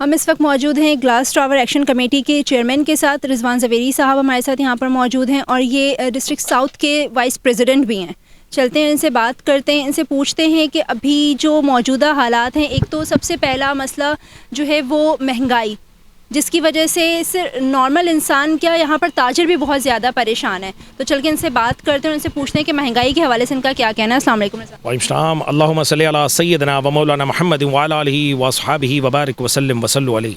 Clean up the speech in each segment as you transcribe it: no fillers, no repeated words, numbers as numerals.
हम इस वक्त मौजूद हैं ग्लास टावर एक्शन कमेटी के चेयरमैन के साथ। रिजवान ज़वेरी साहब हमारे साथ यहाँ पर मौजूद हैं और ये डिस्ट्रिक्ट साउथ के वाइस प्रेसिडेंट भी हैं। चलते हैं इनसे बात करते हैं, इनसे पूछते हैं कि अभी जो मौजूदा हालात हैं, एक तो सबसे पहला मसला जो है वो महंगाई, जिसकी वजह से सिर्फ नॉर्मल इंसान क्या यहाँ पर ताजिर भी बहुत ज़्यादा परेशान है। तो चल के इनसे बात करते हैं, उनसे पूछते हैं कि महंगाई के हवाले से इनका क्या कहना है। अस्सलाम वालेकुम। वालेकुम अल्लाहुम्मा सल्ली अला सय्यदना व मौलाना मुहम्मद व अला आलिहि व अस्हाबिहि व बारिक वसल्लम वसल्लु अलैहि।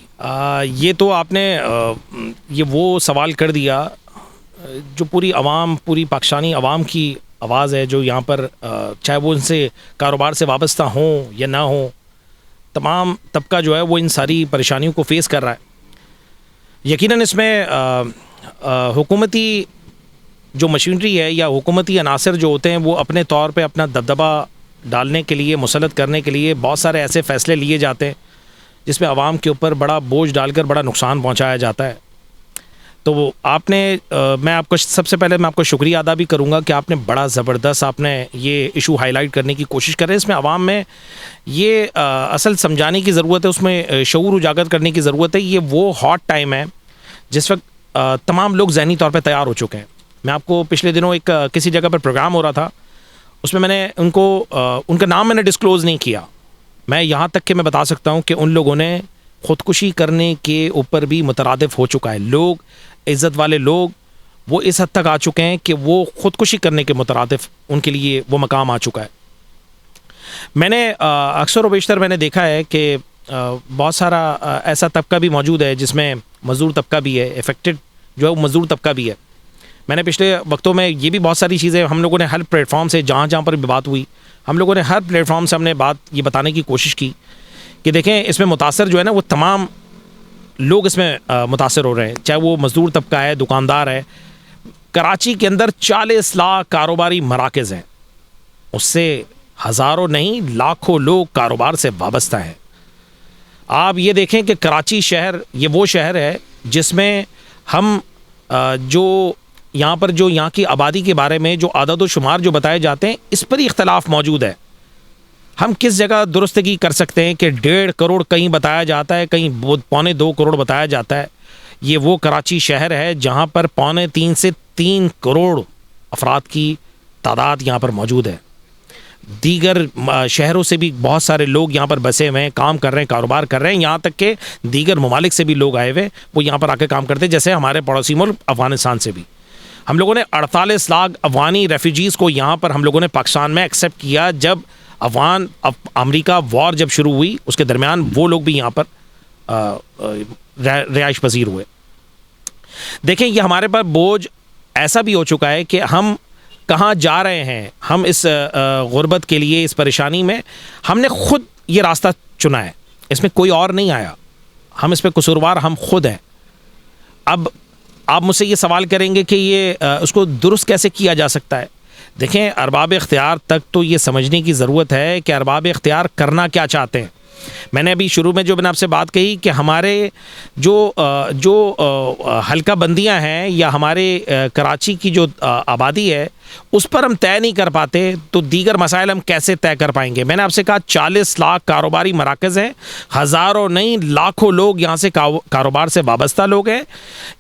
ये तो आपने ये वो सवाल कर दिया जो पूरी आवाम, पूरी पाकिस्तानी आवाम की आवाज़ है, जो यहाँ पर चाहे वो इनसे कारोबार से वाबस्ता हों या ना हो, तमाम तबका जो है वो इन सारी परेशानियों को फेस कर रहा है। यकीनन इसमें हुकूमती जो मशीनरी है या हुकूमती अनासर जो होते हैं वो अपने तौर पे अपना दबदबा डालने के लिए, मुसल्लत करने के लिए बहुत सारे ऐसे फ़ैसले लिए जाते हैं जिसमें आवाम के ऊपर बड़ा बोझ डालकर बड़ा नुकसान पहुंचाया जाता है। तो आपने मैं आपको सबसे पहले मैं आपको शुक्रिया अदा भी करूंगा कि आपने बड़ा ज़बरदस्त आपने ये इशू हाईलाइट करने की कोशिश कर रहे हैं। इसमें आवाम में ये असल समझाने की ज़रूरत है, उसमें शऊर उजागर करने की ज़रूरत है। ये वो हॉट टाइम है जिस वक्त तमाम लोग ज़हनी तौर पे तैयार हो चुके हैं। मैं आपको पिछले दिनों एक किसी जगह पर प्रोग्राम हो रहा था, उसमें मैंने उनका नाम मैंने डिस्क्लोज़ नहीं किया। मैं यहाँ तक कि मैं बता सकता हूँ कि उन लोगों ने ख़ुदकुशी करने के ऊपर भी मुतरादिफ हो चुका है। लोग, इज़्ज़त वाले लोग वो इस हद तक आ चुके हैं कि वो ख़ुदकुशी करने के मुतरादिफ उनके लिए वो मकाम आ चुका है। मैंने अक्सर व बेशतर मैंने देखा है कि बहुत सारा ऐसा तबका भी मौजूद है जिसमें मज़दूर तबका भी है, इफ़ेक्टेड जो है वो मज़दूर तबका भी है। मैंने पिछले वक्तों में ये भी बहुत सारी चीज़ें हम लोगों ने हर प्लेटफॉर्म से, जहाँ जहाँ पर भी बात हुई, हम लोगों ने हर प्लेटफॉर्म से हमने बात ये बताने की कोशिश की कि देखें, इसमें मुतासर जो है ना वो तमाम लोग इसमें मुतासर हो रहे हैं, चाहे वो मज़दूर तबका है, दुकानदार है। कराची के अंदर 40 लाख कारोबारी मराकज़ हैं, उससे हज़ारों नहीं लाखों लोग कारोबार से वाबस्ता हैं। आप ये देखें कि कराची शहर ये वो शहर है जिसमें हम जो यहाँ पर जो यहाँ की आबादी के बारे में जो आदद व शुमार जो बताए जाते हैं, इस पर ही इख्तलाफ मौजूद है। हम किस जगह दुरुस्तगी कर सकते हैं कि 1.5 करोड़ कहीं बताया जाता है, कहीं 2.25 करोड़ बताया जाता है। ये वो कराची शहर है जहाँ पर 2.25 से 3 करोड़ अफराद की तादाद यहाँ पर मौजूद है। दीगर शहरों से भी बहुत सारे लोग यहाँ पर बसे हुए हैं, काम कर रहे हैं, कारोबार कर रहे हैं। यहाँ तक कि दीगर ममालिक से भी लोग आए हुए, वो यहाँ पर आके काम करते हैं, जैसे हमारे पड़ोसी मुल्क अफ़गानिस्तान से भी। हम लोगों ने 48 लाख अफ़गानी रेफ्यूजीज़ को यहाँ पर हम लोगों ने पाकिस्तान में एक्सेप्ट किया। जब अमरीका वॉर जब शुरू हुई उसके दरमियान वो लोग भी यहाँ पर रिहाइश पजीर हुए। देखें, ये हमारे पर बोझ ऐसा भी हो चुका है कि हम कहाँ जा रहे हैं। हम इस गुर्बत के लिए, इस परेशानी में हमने ख़ुद ये रास्ता चुना है, इसमें कोई और नहीं आया। हम इस पर कसूरवार हम खुद हैं। अब आप मुझसे ये सवाल करेंगे कि ये उसको दुरुस्त कैसे किया जा सकता है। देखें, अरबाब इख्तियार तक तो ये समझने की ज़रूरत है कि अरबाब इख्तियार करना क्या चाहते हैं। मैंने अभी शुरू में जो मैंने आपसे बात कही कि हमारे जो हल्का बंदियाँ हैं या हमारे कराची की जो आबादी है उस पर हम तय नहीं कर पाते, तो दीगर मसाइल हम कैसे तय कर पाएंगे। मैंने आपसे कहा 40 लाख कारोबारी मराकज़ हैं, हज़ारों नहीं लाखों लोग यहाँ से कारोबार से वाबस्ता लोग हैं।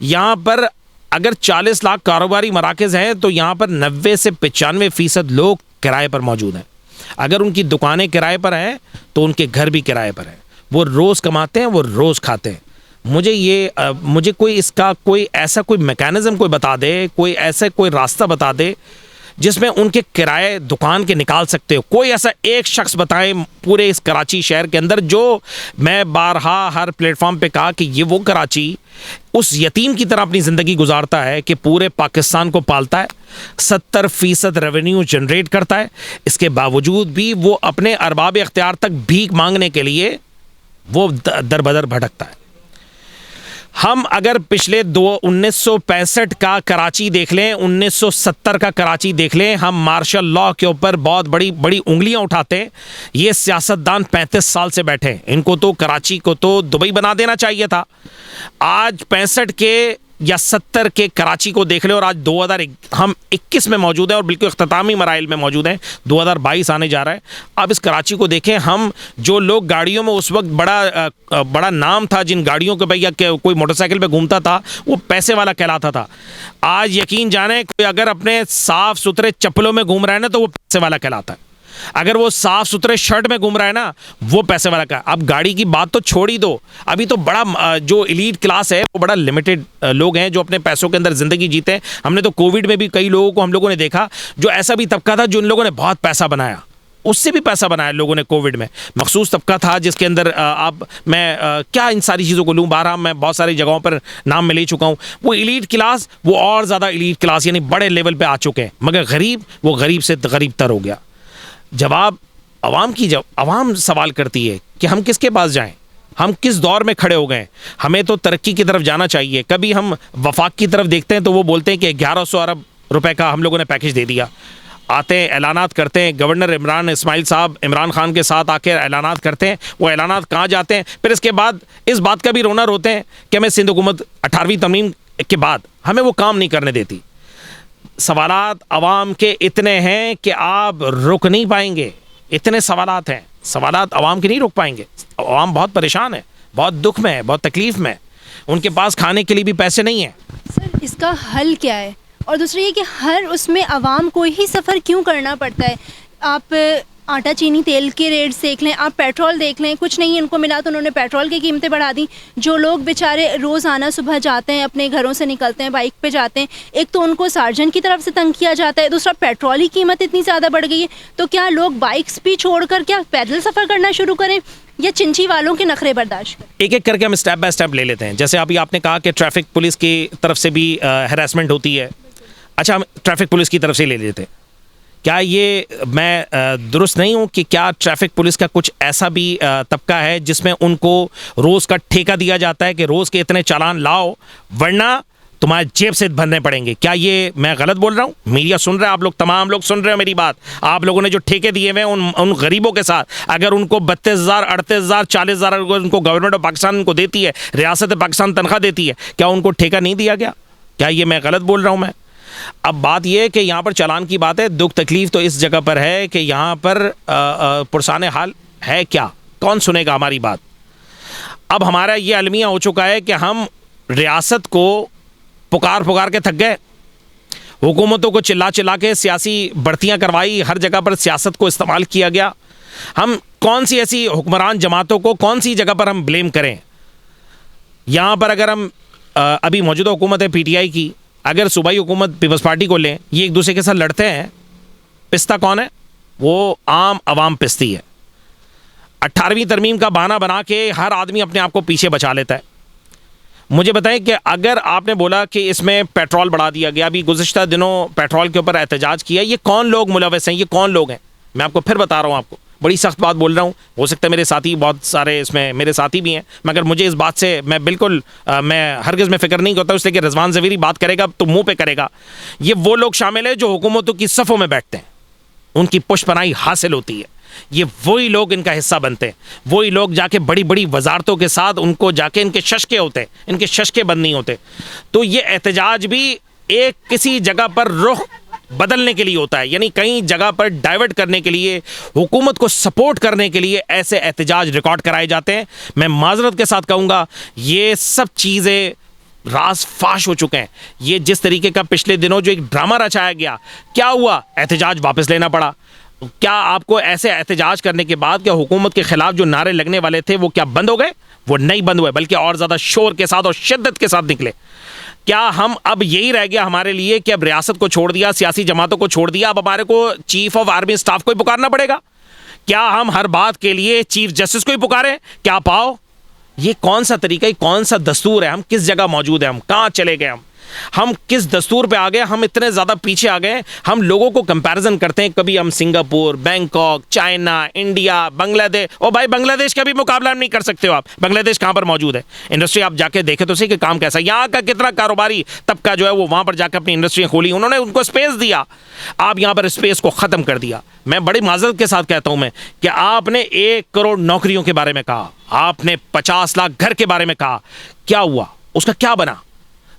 यहाँ पर अगर 40 लाख कारोबारी मराकज़ हैं तो यहाँ पर 90 से 95% लोग किराए पर मौजूद हैं। अगर उनकी दुकानें किराए पर हैं तो उनके घर भी किराए पर हैं। वो रोज़ कमाते हैं, वो रोज़ खाते हैं। मुझे कोई इसका कोई ऐसा कोई मैकेनिज़्म कोई बता दे, कोई ऐसा कोई रास्ता बता दे जिसमें उनके किराए दुकान के निकाल सकते हो। कोई ऐसा एक शख्स बताएं पूरे इस कराची शहर के अंदर, जो मैं बारहा हर प्लेटफॉर्म पे कहा कि ये वो कराची उस यतीम की तरह अपनी ज़िंदगी गुजारता है कि पूरे पाकिस्तान को पालता है, 70% रेवेन्यू जनरेट करता है। इसके बावजूद भी वो अपने अरबाब इख्तियार तक भीख मांगने के लिए वो दर बदर भटकता है। हम अगर पिछले 1965 का कराची देख लें, 1970 का कराची देख लें, हम मार्शल लॉ के ऊपर बहुत बड़ी बड़ी उंगलियां उठाते हैं। ये सियासतदान 35 साल से बैठे हैं, इनको तो कराची को तो दुबई बना देना चाहिए था। आज 65 के या 70 के कराची को देख लें और आज 2021 में मौजूद है और बिल्कुल इख्तितामी मराइल में मौजूद हैं, 2022 आने जा रहा है। अब इस कराची को देखें, हम जो लोग गाड़ियों में उस वक्त बड़ा नाम था, जिन गाड़ियों के भैया कोई मोटरसाइकिल पे घूमता था वो पैसे वाला कहलाता था, आज यकीन जाने कोई अगर अपने साफ सुथरे चप्पलों में घूम रहा है ना तो वो पैसे वाला कहलाता है। अगर वो साफ सुथरे शर्ट में घूम रहा है ना वो पैसे वाला का। अब गाड़ी की बात तो छोड़ ही दो, अभी तो बड़ा जो एलीट क्लास है वो बड़ा लिमिटेड लोग हैं जो अपने पैसों के अंदर ज़िंदगी जीते हैं। हमने तो कोविड में भी कई लोगों को हम लोगों ने देखा जो ऐसा भी तबका था जिन लोगों ने बहुत पैसा बनाया, उससे भी पैसा बनाया लोगों ने कोविड में। मखसूस तबका था जिसके अंदर क्या इन सारी चीज़ों को लूँ, बारह मैं बहुत सारी जगहों पर नाम में ले चुका हूँ। वो एलीट क्लास, वो और ज़्यादा एलीट क्लास यानी बड़े लेवल पे आ चुके हैं, मगर गरीब वो गरीब से गरीब तर हो गया। जवाब अवाम सवाल करती है कि हम किसके पास जाएं, हम किस दौर में खड़े हो गए। हमें तो तरक्की की तरफ जाना चाहिए। कभी हम वफाक की तरफ देखते हैं तो वो बोलते हैं कि 1100 अरब रुपए का हम लोगों ने पैकेज दे दिया। आते हैं, ऐलानात करते हैं, गवर्नर इस्माइल साहब इमरान खान के साथ आकर ऐलानात करते हैं। वो ऐलानात कहाँ जाते हैं? फिर इसके बाद इस बात का भी रोना रोते हैं कि हमें सिंध हुकूमत 18वीं तरमीम के बाद हमें वो काम नहीं करने देती। सवालात अवाम के इतने हैं कि आप रुक नहीं पाएंगे, इतने सवालात हैं, सवालात अवाम के नहीं रुक पाएंगे। अवाम बहुत परेशान है, बहुत दुख में है, बहुत तकलीफ़ में है, उनके पास खाने के लिए भी पैसे नहीं हैं। सर इसका हल क्या है? और दूसरी ये कि हर उसमें आवाम को ही सफ़र क्यों करना पड़ता है? आप आटा चीनी तेल के रेट्स देख लें, आप पेट्रोल देख लें, कुछ नहीं इनको मिला तो उन्होंने पेट्रोल की कीमतें बढ़ा दी। जो लोग बेचारे रोज़ाना सुबह जाते हैं, अपने घरों से निकलते हैं, बाइक पे जाते हैं, एक तो उनको सार्जन की तरफ से तंग किया जाता है, दूसरा पेट्रोल की कीमत इतनी ज़्यादा बढ़ गई है। तो क्या लोग बाइक्स भी छोड़कर क्या पैदल सफ़र करना शुरू करें या चिंची वालों के नखरे बर्दाश्त करें? एक एक करके हम स्टेप बाय स्टेप ले लेते हैं। जैसे अभी आपने कहा कि ट्रैफिक पुलिस की तरफ से भी हैरेसमेंट होती है। अच्छा, हम ट्रैफिक पुलिस की तरफ से ले लेते हैं। क्या ये मैं दुरुस्त नहीं हूँ कि क्या ट्रैफिक पुलिस का कुछ ऐसा भी तबका है जिसमें उनको रोज़ का ठेका दिया जाता है कि रोज़ के इतने चालान लाओ वरना तुम्हारे जेब से भरने पड़ेंगे? क्या ये मैं गलत बोल रहा हूँ? मीडिया सुन रहा है, आप लोग तमाम लोग सुन रहे हो मेरी बात। आप लोगों ने जो ठेके दिए हुए हैं उन गरीबों के साथ, अगर उनको 32,000, 38,000, 40,000 उनको गवर्नमेंट ऑफ पाकिस्तान उनको देती है, रियासत पाकिस्तान तनख्वाह देती है, क्या उनको ठेका नहीं दिया गया? क्या ये मैं गलत बोल रहा हूँ? मैं अब बात यह है कि यहाँ पर चालान की बात है, दुख तकलीफ तो इस जगह पर है कि यहाँ पर पुरसाने हाल है क्या, कौन सुनेगा हमारी बात? अब हमारा ये अलमिया हो चुका है कि हम रियासत को पुकार के थक गए, हुकूमतों को चिल्ला चिल्ला के सियासी बढ़तियाँ करवाई, हर जगह पर सियासत को इस्तेमाल किया गया। हम कौन सी ऐसी हुक्मरान जमातों को कौन सी जगह पर हम ब्लेम करें? यहाँ पर अगर हम अभी मौजूदा हुकूमत है PTI की, अगर सूबाई हुकूमत पीपल्स पार्टी को लें, ये एक दूसरे के साथ लड़ते हैं। पिस्ता कौन है? वो आम आवाम पिस्ती है। 18वीं तरमीम का बहाना बना के हर आदमी अपने आप को पीछे बचा लेता है। मुझे बताएं कि अगर आपने बोला कि इसमें पेट्रोल बढ़ा दिया गया, अभी गुज़िश्ता दिनों पेट्रोल के ऊपर एहतजाज किया, ये कौन लोग मुलव्वस हैं? ये कौन लोग हैं? मैं आपको फिर बता रहा हूँ, आपको बड़ी सख्त बात बोल रहा हूँ। हो सकता है मेरे साथी बहुत सारे इसमें मेरे साथी भी हैं, मगर मुझे इस बात से मैं बिल्कुल मैं हरगिज़ में फ़िक्र नहीं करता, इसलिए कि रिजवान ज़वेरी बात करेगा तो मुंह पे करेगा। ये वो लोग शामिल है जो हुकूमतों की सफ़ों में बैठते हैं, उनकी पुष्पनाई हासिल होती है, ये वही लोग इनका हिस्सा बनते हैं। वही लोग जाके बड़ी बड़ी वजारतों के साथ उनको जाके इनके शशके होते हैं, इनके शशके बंद नहीं होते। तो ये एहतजाज भी एक किसी जगह पर रुख बदलने के लिए होता है, यानी कई जगह पर डाइवर्ट करने के लिए, हुकूमत को सपोर्ट करने के लिए ऐसे एहतजाज रिकॉर्ड कराए जाते हैं। मैं माजरत के साथ कहूँगा ये सब चीज़ें राज फाश हो चुके हैं। ये जिस तरीके का पिछले दिनों जो एक ड्रामा रचाया गया, क्या हुआ? एहतजाज वापस लेना पड़ा। क्या आपको ऐसे एहतजाज करने के बाद क्या हुकूमत के खिलाफ जो नारे लगने वाले थे वो क्या बंद हो गए? वो नहीं बंद हुए, बल्कि और ज़्यादा शोर के साथ और शिद्दत के साथ निकले। क्या हम अब यही रह गया हमारे लिए कि अब रियासत को छोड़ दिया, सियासी जमातों को छोड़ दिया, अब हमारे को चीफ ऑफ आर्मी स्टाफ को ही पुकारना पड़ेगा? क्या हम हर बात के लिए चीफ जस्टिस को ही पुकारें? क्या पाओ? ये कौन सा तरीका, कौन सा दस्तूर है? हम किस जगह मौजूद हैं? हम कहाँ चले गए? हम किस दस्तूर पे आ गए? हम इतने ज़्यादा पीछे आ गए। हम लोगों को कंपैरिजन करते हैं, कभी हम Singapore, Bangkok, China, India, Bangladesh. ओ भाई, बांग्लादेश का भी मुकाबला नहीं कर सकते हो आप। बांग्लादेश कहाँ पर मौजूद है? इंडस्ट्री आप जाके देखे तो सही कि काम कैसा है। यहाँ का कितना कारोबारी तबका जो है वो वहाँ पर जाकर अपनी इंडस्ट्रियाँ खोली, उन्होंने उनको स्पेस दिया। आप यहाँ पर स्पेस को ख़त्म कर दिया। मैं बड़ी माजरत के साथ कहता हूँ मैं कि आपने 1 करोड़ नौकरियों के बारे में कहा, आपने 50 लाख घर के बारे में कहा, क्या हुआ? उसका क्या बना?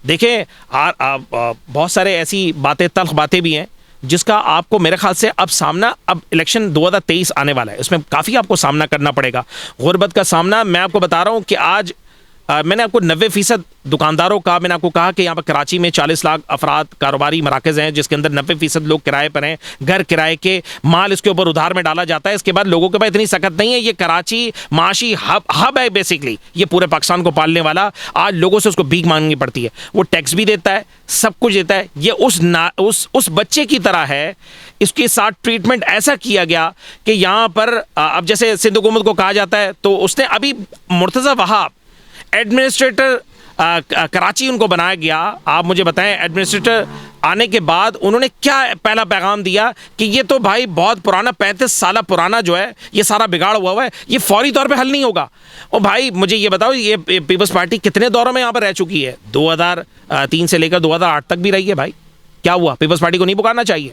देखें बहुत सारे ऐसी बातें, तल्ख बातें भी हैं जिसका आपको मेरे ख्याल से अब सामना, अब इलेक्शन 2023 आने वाला है, उसमें काफ़ी आपको सामना करना पड़ेगा गुर्बत का सामना। मैं आपको बता रहा हूँ कि आज मैंने आपको 90% दुकानदारों का, मैंने आपको कहा कि यहाँ पर कराची में 40 लाख अफराद कारोबारी मराकज़ हैं जिसके अंदर 90% लोग किराए पर हैं, घर किराए के, माल इसके ऊपर उधार में डाला जाता है। इसके बाद लोगों के पास इतनी सकत नहीं है। ये कराची माशी हब है बेसिकली, ये पूरे पाकिस्तान को पालने वाला। आज लोगों से उसको भीख मांगनी पड़ती है, वो टैक्स भी देता है, सब कुछ देता है। ये उस बच्चे की तरह है, इसके साथ ट्रीटमेंट ऐसा किया गया कि यहाँ पर अब जैसे सिंध हुकूमत को कहा जाता है, तो उसने अभी मुर्तज़ा वहाब एडमिनिस्ट्रेटर कराची उनको बनाया गया। आप मुझे बताएं, एडमिनिस्ट्रेटर आने के बाद उन्होंने क्या पहला पैगाम दिया कि ये तो भाई बहुत पुराना, 35 साल पुराना जो है ये सारा बिगाड़ हुआ है, ये फौरी तौर पे हल नहीं होगा। और भाई मुझे ये बताओ, ये पीपल्स पार्टी कितने दौरों में यहाँ पर रह चुकी है? 2003 से लेकर 2008 तक भी रही है। भाई क्या हुआ? पीपल्स पार्टी को नहीं पुकारना चाहिए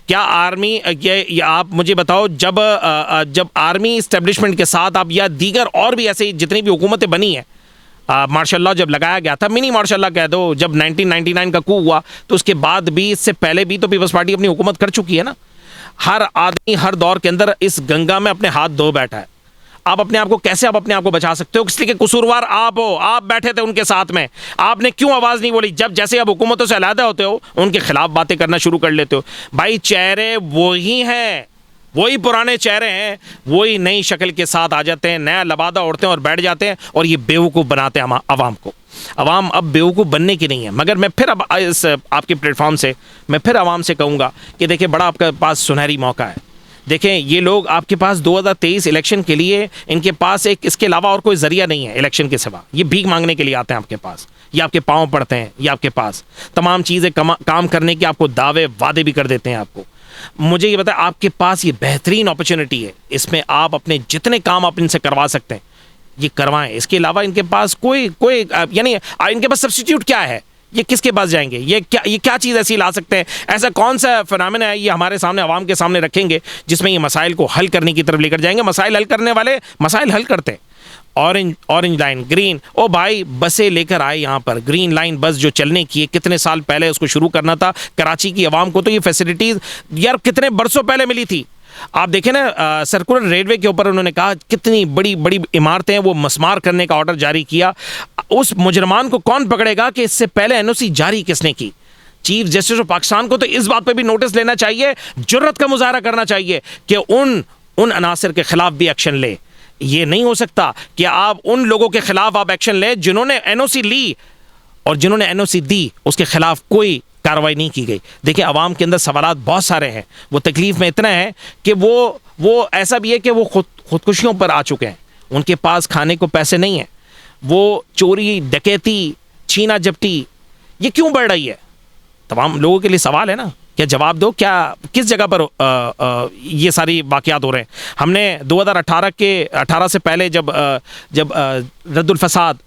क्या? आर्मी ये आप मुझे बताओ, जब आर्मी इस्टेब्लिशमेंट के साथ आप या दीगर और भी ऐसे जितनी भी हुकूमतें बनी हैं, मार्शल लॉ जब लगाया गया था, मिनी मार्शल लॉ कह दो, जब 1999 का कू हुआ, तो उसके बाद भी, इससे पहले भी तो पीपल्स पार्टी अपनी हुकूमत कर चुकी है ना। हर आदमी हर दौर के अंदर इस गंगा में अपने हाथ धो बैठा है। आप अपने आप को कैसे, आप अपने आप को बचा सकते हो? इसलिए कि कसूरवार आप हो, आप बैठे थे उनके साथ में, आपने क्यों आवाज़ नहीं बोली? जब जैसे आप हुकूमतों से अलहदा होते हो, उनके खिलाफ बातें करना शुरू कर लेते हो। भाई चेहरे वही हैं, वही पुराने चेहरे हैं, वही नई शक्ल के साथ आ जाते हैं, नया लबादा ओढ़ते हैं और बैठ जाते हैं, और ये बेवकूफ़ बनाते हैं आवाम को। आवाम अब बेवकूफ़ बनने की नहीं है। मगर मैं फिर अब इस आपके प्लेटफॉर्म से मैं फिर आवाम से कहूँगा कि देखिए, बड़ा आपके पास सुनहरी मौका है। देखें, ये लोग आपके पास 2023 इलेक्शन के लिए, इनके पास एक इसके अलावा और कोई ज़रिया नहीं है इलेक्शन के सिवा। ये भीख मांगने के लिए आते हैं आपके पास, ये आपके पाँव पड़ते हैं, ये आपके पास तमाम चीज़ें काम करने के आपको दावे वादे भी कर देते हैं आपको। मुझे ये बताएं, आपके पास ये बेहतरीन अपॉर्चुनिटी है, इसमें आप अपने जितने काम आप इनसे करवा सकते हैं ये करवाएं। इसके अलावा इनके पास कोई यानी इनके पास सब्स्टिट्यूट क्या है? ये किसके पास जाएंगे? ये क्या चीज़ ऐसी ला सकते हैं? ऐसा कौन सा फिनोमेना है ये हमारे सामने, आवाम के सामने रखेंगे जिसमें ये मसाइल को हल करने की तरफ लेकर जाएंगे? मसाइल हल करने वाले मसाइल हल करते हैं। ऑरेंज लाइन, ग्रीन, ओ भाई बसें लेकर आए यहाँ पर, ग्रीन लाइन बस जो चलने की है, कितने साल पहले उसको शुरू करना था। कराची की आवाम को तो ये फैसिलिटीज़ यार कितने बरसों पहले मिली थी। आप देखें ना, सर्कुलर रेलवे के ऊपर उन्होंने कहा कितनी बड़ी बड़ी इमारतें हैं, वो मस्मार करने का ऑर्डर जारी किया। उस मुजरमान को कौन पकड़ेगा कि इससे पहले एनओसी जारी किसने की? चीफ जस्टिस ऑफ पाकिस्तान को तो इस बात पे भी नोटिस लेना चाहिए, जुर्रत का मुजाहरा करना चाहिए कि उन अनासर के खिलाफ भी एक्शन ले। ये नहीं हो सकता कि आप उन लोगों के खिलाफ आप एक्शन लें जिन्होंने एनओसी ली, और जिन्होंने एनओसी दी उसके खिलाफ कोई कार्रवाई नहीं की गई। देखिए, आवाम के अंदर सवालात बहुत सारे हैं, वो तकलीफ में इतना है कि वो ऐसा भी है कि वो खुदकुशियों पर आ चुके हैं, उनके पास खाने को पैसे नहीं है। वो चोरी, डकैती, छीना झपटी ये क्यों बढ़ रही है? तमाम लोगों के लिए सवाल है ना, क्या जवाब दो, क्या किस जगह पर ये सारी वाक़यात हो रहे हैं? हमने 2018 से पहले जब रद्दुल फसाद,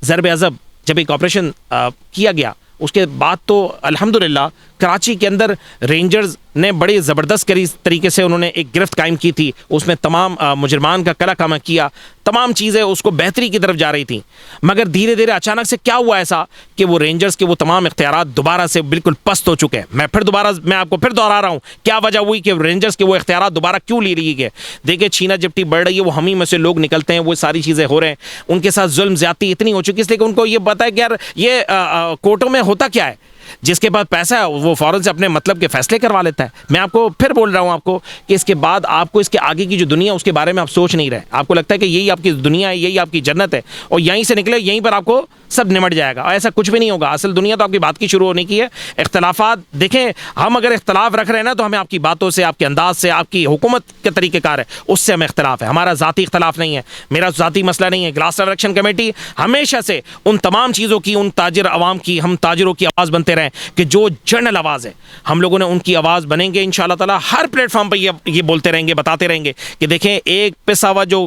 ज़रब अज़ब, जब एक ऑपरेशन किया गया, उसके बाद तो अल्हम्दुलिल्लाह कराची के अंदर रेंजर्स ने बड़ी ज़बरदस्त तरीके से उन्होंने एक गिरफ्त कायम की थी, उसमें तमाम मुजरमान का कला कामा किया, तमाम चीज़ें उसको बेहतरी की तरफ जा रही थी। मगर धीरे धीरे अचानक से क्या हुआ ऐसा कि वो रेंजर्स के वो तमाम इख्तियारात दोबारा से बिल्कुल पस्त हो चुके हैं। मैं आपको फिर दोहरा रहा हूँ, क्या वजह हुई कि रेंजर्स के वो इख्तियारात दोबारा क्यों ले ली गए? देखिए, छीना झपटी बढ़ रही है, वो हम ही में से लोग निकलते हैं, वो सारी चीज़ें हो रहे हैं, उनके साथ जुल्म ज़्यादती इतनी हो चुकी है, इसलिए कि उनको ये पता है कि यार ये कोर्टों में होता क्या है, जिसके पास पैसा है वो फ़ौरन से अपने मतलब के फैसले करवा लेता है। मैं आपको फिर बोल रहा हूँ आपको कि इसके बाद आपको इसके आगे की जो दुनिया उसके बारे में आप सोच नहीं रहे। आपको लगता है कि यही आपकी दुनिया है, यही आपकी जन्नत है, और यहीं से निकले यहीं पर आपको सब निमट जाएगा, और ऐसा कुछ भी नहीं होगा। असल दुनिया तो आपकी बात की शुरू होने की है। इख्तलाफात देखें, हम अगर इख्तलाफ रख रहे हैं ना, तो हमें आपकी बातों से, आपके अंदाज से, आपकी हुकूमत के तरीक़ेकार है, उससे हमें इख्तलाफ है। हमारा ज़ाती इख्तलाफ नहीं है, मेरा ज़ाती मसला नहीं है। ग्लास टावर एक्शन कमेटी हमेशा से उन तमाम चीज़ों की, उन ताजिर अवाम की, हम ताजिरों की आवाज़ बनते रहें कि जो जनरल आवाज़ है, हम लोगों ने उनकी आवाज़ बनेंगे इंशाअल्लाह ताला। हर प्लेटफॉर्म पर ये बोलते रहेंगे, बताते रहेंगे कि देखें, एक पिसा हुआ जो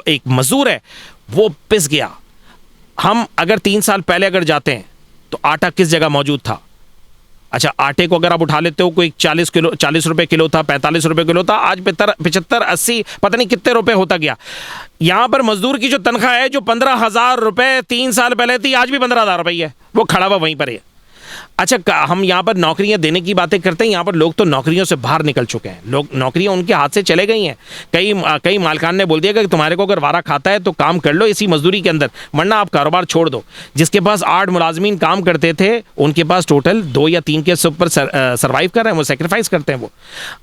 एक मजदूर है वो पिस गया। हम अगर 3 साल पहले अगर जाते हैं तो आटा किस जगह मौजूद था? अच्छा, आटे को अगर आप उठा लेते हो, कोई 40 रुपए किलो था, 45 रुपए किलो था, आज 75 80 पता नहीं कितने रुपए होता गया। यहाँ पर मजदूर की जो तनख्वाह है, जो 15,000 रुपए 3 साल पहले थी, आज भी 15,000 रुपये है, वो खड़ा हुआ वहीं पर है। अच्छा, हम यहाँ पर नौकरियां देने की बातें करते हैं, यहाँ पर लोग तो नौकरियों से बाहर निकल चुके हैं, लोग नौकरियां उनके हाथ से चले गई हैं। कई मालकान ने बोल दिया कि तुम्हारे को अगर वारा खाता है तो काम कर लो इसी मजदूरी के अंदर, वरना आप कारोबार छोड़ दो। जिसके पास 8 मुलाजमीन काम करते थे, उनके पास टोटल 2 या 3 के ऊपर सर्वाइव कर रहे हैं, वो सेक्रीफाइस करते हैं। वो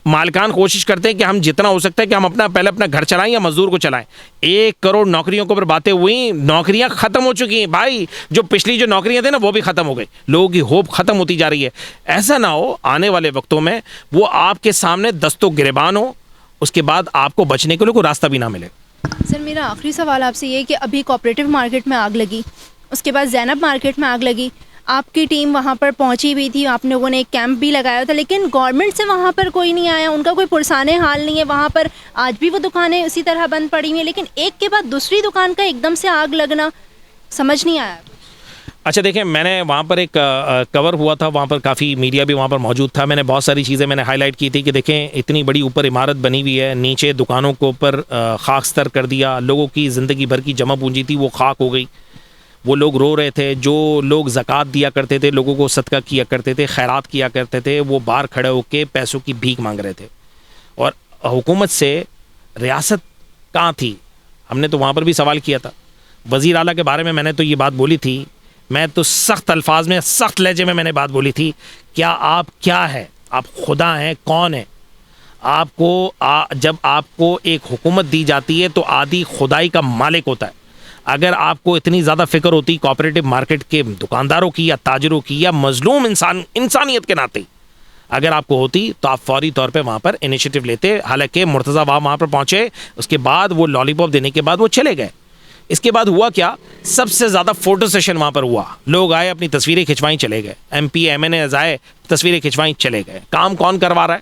मालकान कोशिश करते हैं कि हम जितना हो सकता है कि हम पहले अपना घर चलाएं या मजदूर को चलाएं। 1 करोड़ नौकरियों के ऊपर बातें हुई, नौकरियां खत्म हो चुकी हैं भाई। जो पिछली जो नौकरियां थी ना, वो भी खत्म हो गई, लोगों की होप खत्म होती जा रही है। ऐसा ना हो आने वाले वक्तों में वो आपके सामने दस्तों गिरेबान हो, उसके बाद आपको बचने के लिए कोई रास्ता भी ना मिले। सर, मेरा आखिरी सवाल आपसे ये है कि अभी कोऑपरेटिव मार्केट में आग लगी, उसके बाद ज़ैनब मार्केट में आग लगी, आपकी टीम वहाँ पर पहुँची भी थी, आप लोगों ने एक कैंप भी लगाया था, लेकिन गवर्नमेंट से वहाँ पर कोई नहीं आया, उनका कोई पुरसाने हाल नहीं है। वहाँ पर आज भी वो दुकानें उसी तरह बंद पड़ी हुई हैं, लेकिन एक के बाद दूसरी दुकान का एकदम से आग लगना समझ नहीं आया। अच्छा, देखें, मैंने वहाँ पर एक कवर हुआ था, वहाँ पर काफ़ी मीडिया भी वहाँ पर मौजूद था। मैंने बहुत सारी चीज़ें मैंने हाईलाइट की थी कि देखें, इतनी बड़ी ऊपर इमारत बनी हुई है, नीचे दुकानों को ऊपर खाकस्तर कर दिया, लोगों की ज़िंदगी भर की जमा पूंजी थी वो खाक हो गई। वो लोग रो रहे थे, जो लोग ज़कात दिया करते थे, लोगों को सदका किया करते थे, खैरात किया करते थे, वो बाहर खड़े होकर पैसों की भीख मांग रहे थे। और हुकूमत से रियासत कहाँ थी? हमने तो वहाँ पर भी सवाल किया था। वज़ीर आला के बारे में मैंने तो ये बात बोली थी, मैं तो सख्त अल्फाज में, सख्त लहजे में मैंने बात बोली थी, क्या आप क्या है? आप खुदा हैं? कौन है? आपको जब आपको एक हुकूमत दी जाती है तो आदि खुदाई का मालिक होता है। अगर आपको इतनी ज़्यादा फ़िक्र होती कोऑपरेटिव मार्केट के दुकानदारों की या ताजरों की या मजलूम इंसानियत के नाते अगर आपको होती, तो आप फौरी तौर पे वहाँ पर इनिशिएटिव लेते। हालांकि मुर्तज़ा वहाँ पर पहुँचे, उसके बाद वो लॉलीपॉप देने के बाद वो चले गए। इसके बाद हुआ क्या? सबसे ज़्यादा फ़ोटो सेशन वहाँ पर हुआ, लोग आए, अपनी तस्वीरें खिंचवाई, चले गए। MP MNAs आए, तस्वीरें खिंचवाई, चले गए। काम कौन करवा रहा है?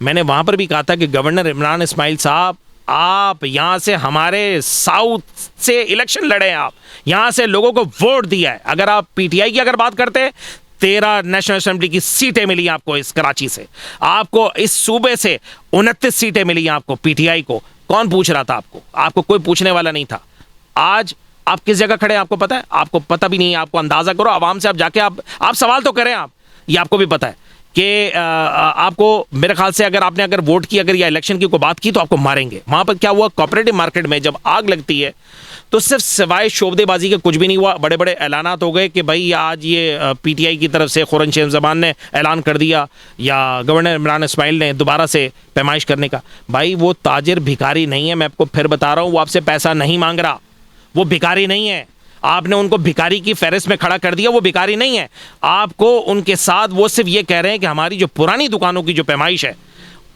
मैंने वहाँ पर भी कहा था कि गवर्नर इमरान इस्माइल साहब, आप यहाँ से हमारे साउथ से इलेक्शन लड़े, आप यहाँ से लोगों को वोट दिया है। अगर आप PTI की अगर बात करते हैं, 13 नेशनल असेंबली की सीटें मिली आपको इस कराची से, आपको इस सूबे से 29 सीटें मिली आपको PTI को। कौन पूछ रहा था आपको? आपको कोई पूछने वाला नहीं था। आज आप किस जगह खड़े हैं आपको पता है? आपको पता भी नहीं है। आपको अंदाजा करो, आवाम से आप जाके आप सवाल तो करें। आप ये आपको भी पता है कि आपको, मेरे ख्याल से अगर वोट की, अगर या इलेक्शन की कोई बात की तो आपको मारेंगे। वहाँ पर क्या हुआ? कोऑपरेटिव मार्केट में जब आग लगती है तो सिर्फ सिवाय शोबदेबाजी के कुछ भी नहीं हुआ। बड़े बड़े ऐलानात हो गए कि भाई आज ये PTI की तरफ से खुरन शेख ज़मान ने ऐलान कर दिया या गवर्नर इमरान इस्माइल ने दोबारा से पैमाइश करने का। भाई वो ताजिर भिखारी नहीं है, मैं आपको फिर बता रहा हूँ, वो आपसे पैसा नहीं मांग रहा, वो भिखारी नहीं है। आपने उनको भिखारी की फहरिस्त में खड़ा कर दिया, वो भिखारी नहीं है। आपको उनके साथ वो सिर्फ ये कह रहे हैं कि हमारी जो पुरानी दुकानों की जो पैमाइश है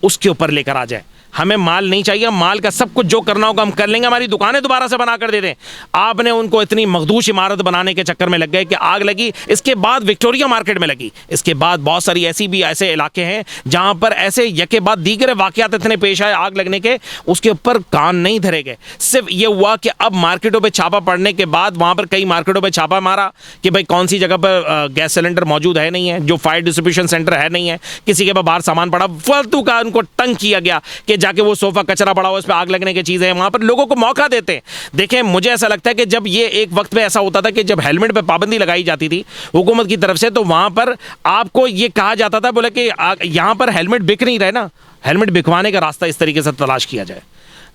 उसके ऊपर लेकर आ जाए, हमें माल नहीं चाहिए, माल का सब कुछ जो करना होगा हम कर लेंगे, हमारी दुकानें दोबारा से बना कर दे दें। आपने उनको इतनी मखदूश इमारत बनाने के चक्कर में लग गए कि आग लगी। इसके बाद विक्टोरिया मार्केट में लगी। इसके बाद बहुत सारी ऐसे इलाके हैं जहां पर ऐसे यके बाद दीगर वाकयात इतने पेश आए आग लगने के, उसके ऊपर कान नहीं धरे गए। सिर्फ ये हुआ कि अब मार्केटों पर छापा पड़ने के बाद वहां पर कई मार्केटों पर छापा मारा कि भाई कौन सी जगह पर गैस सिलेंडर मौजूद है नहीं है, जो फायर डिस्ट्रीब्यूशन सेंटर है नहीं है, किसी के पास बाहर सामान पड़ा, फालतू का उनको तंग किया गया कि जाके वो सोफा कचरा पड़ा हुआ उस पर आग लगने की चीजें हैं। वहां पर लोगों को मौका देते हैं। देखें, मुझे ऐसा लगता है कि जब ये एक वक्त में ऐसा होता था कि जब हेलमेट पे पाबंदी लगाई जाती थी हुकूमत की तरफ से, तो वहां पर आपको ये कहा जाता था, बोले कि यहां पर हेलमेट बिक नहीं रहे ना, हेलमेट बिकवाने का रास्ता इस तरीके से तलाश किया जाए।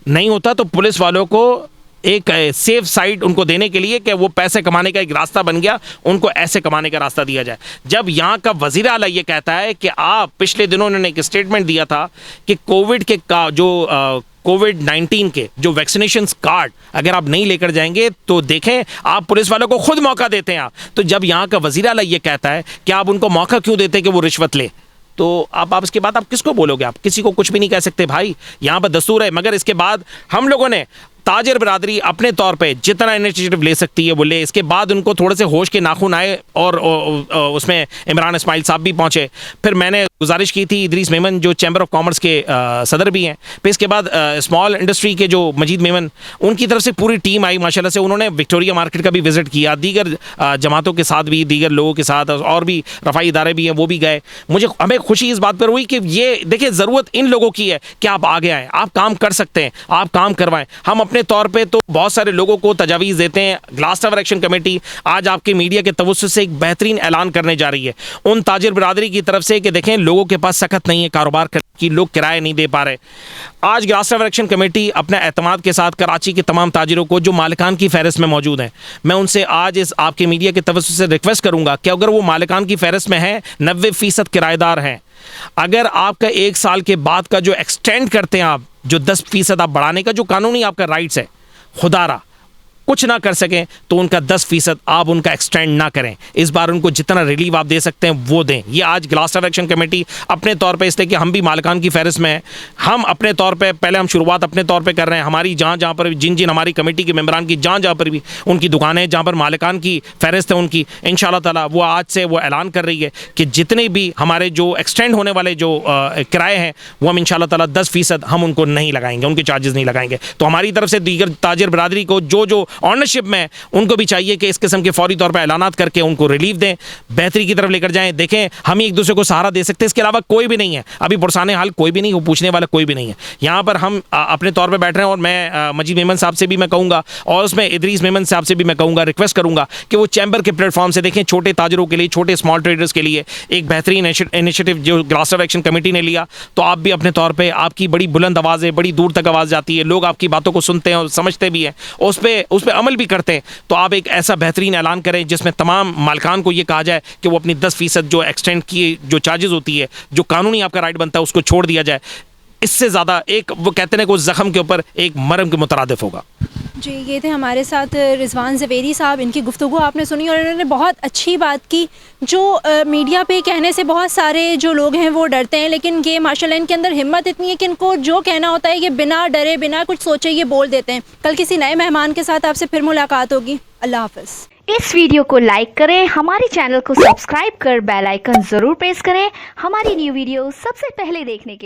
नहीं होता तो पुलिस वालों को एक सेफ साइड उनको देने के लिए कि वो पैसे कमाने का एक रास्ता बन गया, उनको ऐसे कमाने का रास्ता दिया जाए। जब यहाँ का वज़ीर आला ये कहता है कि आप, पिछले दिनों उन्होंने एक स्टेटमेंट दिया था कि कोविड-19 के जो वैक्सीनेशन कार्ड अगर आप नहीं लेकर जाएंगे तो देखें, आप पुलिस वालों को खुद मौका देते हैं। आप तो जब यहाँ का वज़ीर आला ये कहता है कि आप उनको मौका क्यों देते कि वो रिश्वत ले, तो आप इसके बाद आप किसको बोलोगे? आप किसी को कुछ भी नहीं कह सकते भाई, यहाँ पर दस्तूर है। मगर इसके बाद हम लोगों ने, ताजिर बरादरी अपने तौर पे जितना इनिशिएटिव ले सकती है वो ले। इसके बाद उनको थोड़े से होश के नाखून आए और उसमें इमरान इस्माइल साहब भी पहुंचे। फिर मैंने गुजारिश की थी इदरीस मेमन जो चैम्बर ऑफ कॉमर्स के सदर भी हैं, फिर इसके बाद स्मॉल इंडस्ट्री के जो मजीद मेमन, उनकी तरफ से पूरी टीम आई माशाल्लाह से। उन्होंने विक्टोरिया मार्केट का भी विजिट किया, दीगर जमातों के साथ भी, दीगर लोगों के साथ, और भी रफ़ाई इदारे भी हैं वो भी गए। हमें खुशी इस बात पर हुई कि ये देखिए ज़रूरत इन लोगों की है कि आप आगे आएँ, आप काम कर सकते हैं, आप काम करवाएं। हम अपने तौर पर तो बहुत सारे लोगों को तजावीज़ देते हैं। ग्लास टावर एक्शन कमेटी आज आपके मीडिया के तवज्जुह से एक बेहतरीन ऐलान करने जा रही है उन ताजिर बिरादरी की तरफ से कि देखें लोगों के पास सकत नहीं है कारोबार की, लोग किराए नहीं दे पा रहे। आज ग्लास टावर एक्शन कमेटी अपने एतमाद के साथ कराची के तमाम ताजिरों को जो मालिकान की फहरिस्त में मौजूद हैं, मैं उनसे आज इस आपके मीडिया के तवज्जुह से रिक्वेस्ट करूंगा कि अगर वो मालिकान की फहरिस्त में हैं, 90% किराएदार हैं, अगर आपका 1 साल के बाद का जो एक्सटेंड करते हैं आप, जो 10% आप बढ़ाने का जो कानूनी आपका राइट्स है, खुदारा कुछ ना कर सकें तो उनका 10% आप उनका एक्सटेंड ना करें। इस बार उनको जितना रिलीफ आप दे सकते हैं वो दें। ये आज ग्लास टावर एक्शन कमेटी अपने तौर पे, इसलिए कि हम भी मालिकान की फहरिस्त में हैं, हम अपने तौर पे पहले हम शुरुआत अपने तौर पे कर रहे हैं। हमारी जहाँ पर जिन हमारी कमेटी के मेंबरान की जहाँ पर भी उनकी दुकानें जहाँ पर मालिकान की फहरिस्त है उनकी, इंशाल्लाह ताला वो आज से वो ऐलान कर रही है कि जितने भी हमारे जो एक्सटेंड होने वाले जो किराए हैं वो हम इंशाल्लाह ताला 10% हम उनको नहीं लगाएंगे, उनके चार्जेस नहीं लगाएंगे। तो हमारी तरफ से दीगर ताजिर बिरादरी को जो ऑनरशिप में उनको भी चाहिए कि इस किस्म के फौरी तौर पर ऐलानात करके उनको रिलीफ दें, बेहतरी की तरफ लेकर जाएं। देखें हम एक दूसरे को सहारा दे सकते हैं, इसके अलावा कोई भी नहीं है। अभी पुरसाने हाल कोई भी नहीं, वो पूछने वाला कोई भी नहीं है। यहाँ पर हम अपने तौर पर बैठ रहे हैं और मैं मजीद मेमन साहब से भी मैं कहूँगा और उसमें इदरीस मेमन साहब से भी मैं कहूँगा, रिक्वेस्ट करूँगा कि वो चैम्बर के प्लेटफॉर्म से देखें छोटे ताजरों के लिए, छोटे स्मॉल ट्रेडर्स के लिए एक बेहतरीन इनिशिएटिव जो ग्लास टावर एक्शन कमेटी ने लिया, तो आप भी अपने तौर पर, आपकी बड़ी बुलंद आवाज़ है, बड़ी दूर तक आवाज़ जाती है, लोग आपकी बातों को सुनते हैं और समझते भी हैं, उस पर अमल भी करते हैं। तो आप एक ऐसा बेहतरीन ऐलान करें जिसमें तमाम मालिकान को ये कहा जाए कि वो अपनी 10% जो एक्सटेंड की जो चार्जेस होती है, जो कानूनी आपका राइट बनता है, उसको छोड़ दिया जाए। इससे ज़्यादा एक वो कहते हैं कि उस ज़ख्म के ऊपर एक मरहम के मुतरादिफ होगा। जी, ये थे हमारे साथ रिजवान ज़वेरी साहब। इनकी गुफ्तगू आपने सुनी और इन्होंने बहुत अच्छी बात की। जो मीडिया पे कहने से बहुत सारे जो लोग हैं वो डरते हैं, लेकिन ये माशाल्लाह इनके अंदर हिम्मत इतनी है कि इनको जो कहना होता है ये बिना डरे बिना कुछ सोचे ये बोल देते हैं। कल किसी नए मेहमान के साथ आपसे फिर मुलाकात होगी। अल्लाह हाफ़िज़। इस वीडियो को लाइक करें, हमारे चैनल को सब्सक्राइब कर बेल आइकन ज़रूर प्रेस करें हमारी न्यू वीडियो सबसे पहले देखने के लिए।